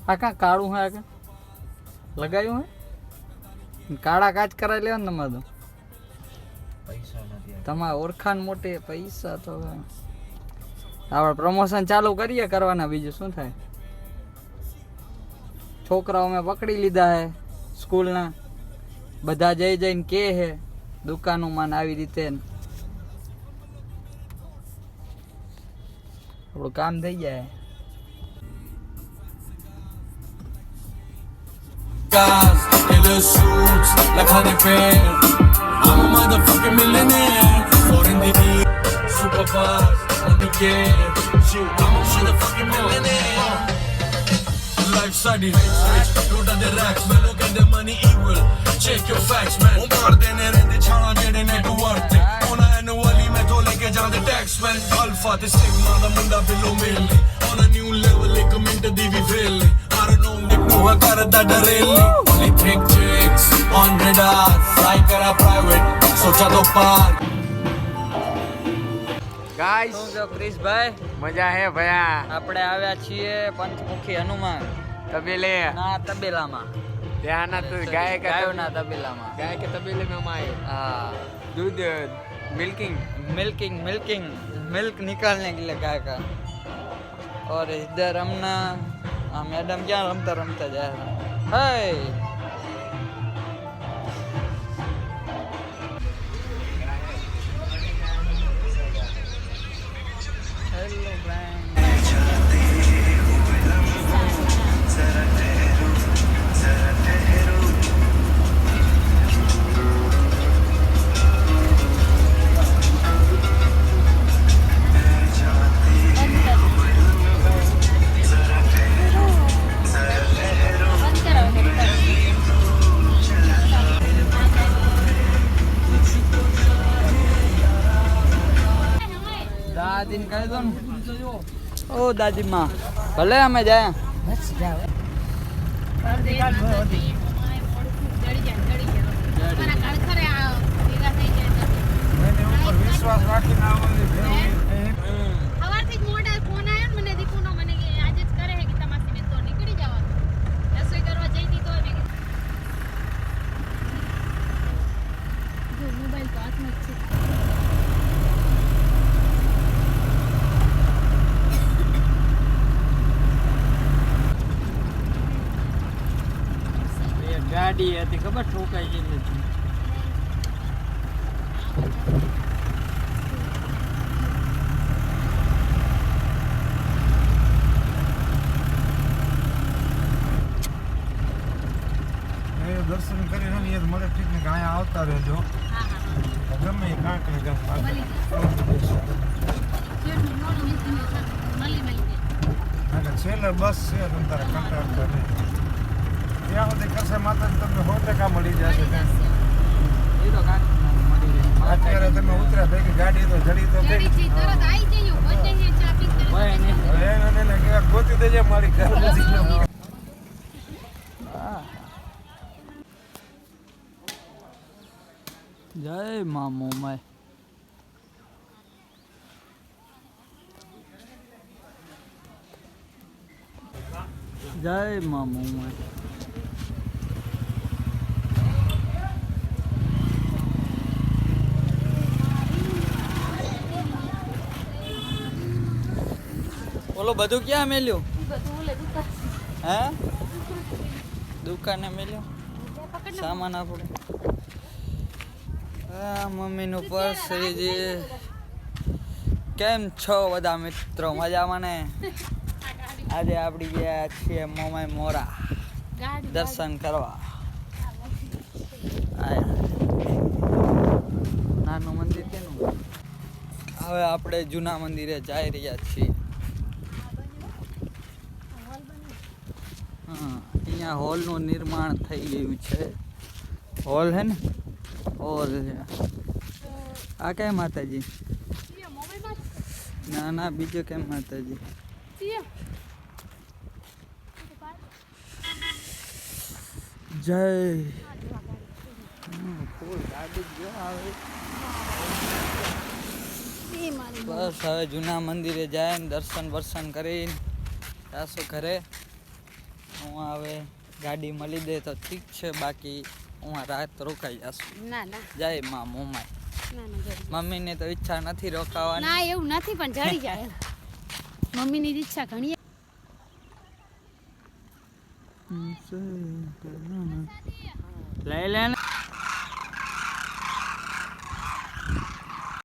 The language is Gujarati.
આ કાં કાળું હે? આ કાં લગાવ્યું હે? કાળા કાચ કરાવી લેવા ને તમારે તો. પૈસા નથી. તમારે ઓળખાણ મોટી, પૈસા તો આપણે પ્રમોશન ચાલુ કરીએ કરવાના, બીજું શું થાય. છોકરાઓ મેં પકડી લીધા હે સ્કૂલના, બધા જઈ જઈને કે હે દુકાનોમાં આવી રીતે આપણું કામ થઈ જાય. Taylor suits, like honey fair. I'm a motherfucking millionaire. Foreign DD, super fast, on the gear. Shoot, I'm a motherfucking millionaire. Life study, rich, don't the racks, man. Look at the money evil. Check your facts, man. Un par de nere de chana jede ne to worth it. On a annually me to leke jaan the tax man. Alpha the sigma the munda below mele. On a new level like comment the we fail. I don't know the no karda dareli. Only trick chicks on radar. Fly kara private. Socha to par. Guys શું કહો ક્રિશભાઈ? મજા હે ભયા. આપણે આવ્યા છીએ પંચમુખી હનુમાન તબેલે ના તબેલામાં. ત્યાં ના તું ગાય કે ગાયોના તબેલામાં. गाय के तबेले में हम आए. हाँ, दूध मिल्किंग मिल्किंग मिल्क निकालने के लिए गाय का. और इधर हमने मैडम क्या रमता रमता जा रहा है. Hello friend. દાદી ને કહી દો ને. ઓ દાદી માં ભલે અમે જાય. વિશ્વાસ રાખીને આવવાની સવારથી જ મોડા ફોન આવ્યો ને મને દીકુનો, મને કે આજે જ કરે હે કે તમાસી ને તો નીકળી જવાનું. રસોઈ કરવા જઈ હતી તો મેં કીધું મોબાઈલ તો હાથમાં જ છે. ગાડી હતી ખબર ઠોકાઈ ગઈ હતી. દર્શન કરીને ને મને ઠીક ને અહીંયા આવતા રહેજો. હા હા ગમે એ કાંક ને કાંક મળી જેટલું મોડું મળી જાય. છેલ્લે બસ છે તમે તારા કંટાળતા નહીં. ત્યાં સુધી કરશે માતાજી તમને 100% મળી જશે. એ તો કાંઈ મળી જાય. અત્યારે તમે ઉતર્યા ભેગી ગાડી તો જડી તો જડી જઈ તરત આવી જઈએ બધે હે ચા પી તરત હોય ને. હવે એને કેવા ગોતી દેજે મારી ઘર નથી. જય મા મોમાય. જય મા મોમાય. ઓલો બધું ક્યાં મેલ્યું? બધું ઓલે દુકાન હે દુકાને મેલ્યું સામાન આપણે. હા મમ્મીનું પર્સ છે. કેમ છો બધા મિત્રો? મજામાં ને? આજે આપણી ગયા છીએ મોમાય મોરા ગાડી દર્શન કરવા. આયા નાનું મંદિર કેનું. હવે આપણે જૂના મંદિરે જઈ રહ્યા છીએ. હા અહીંયા હોલનું નિર્માણ થઈ ગયું છે. હોલ હે ને હોલ છે. આ કઈ માતાજી? ના ના બીજો કેમ માતાજી? જય ફૂલ ગાડી જો આવે. બસ હવે જૂના મંદિરે જાય ને દર્શન વર્શન કરીને જાશું ઘરે. હું હવે ગાડી મળી દે તો ઠીક છે, બાકી હું રાત રોકાઈ જશું. ના ના જય માં મોમાય. ના ના જડી જાય. મમ્મીને તો ઈચ્છા નથી રોકાવાની. ના એવું નથી પણ જડી જાય મમ્મીની ઈચ્છા ઘણી લઈ લે ને.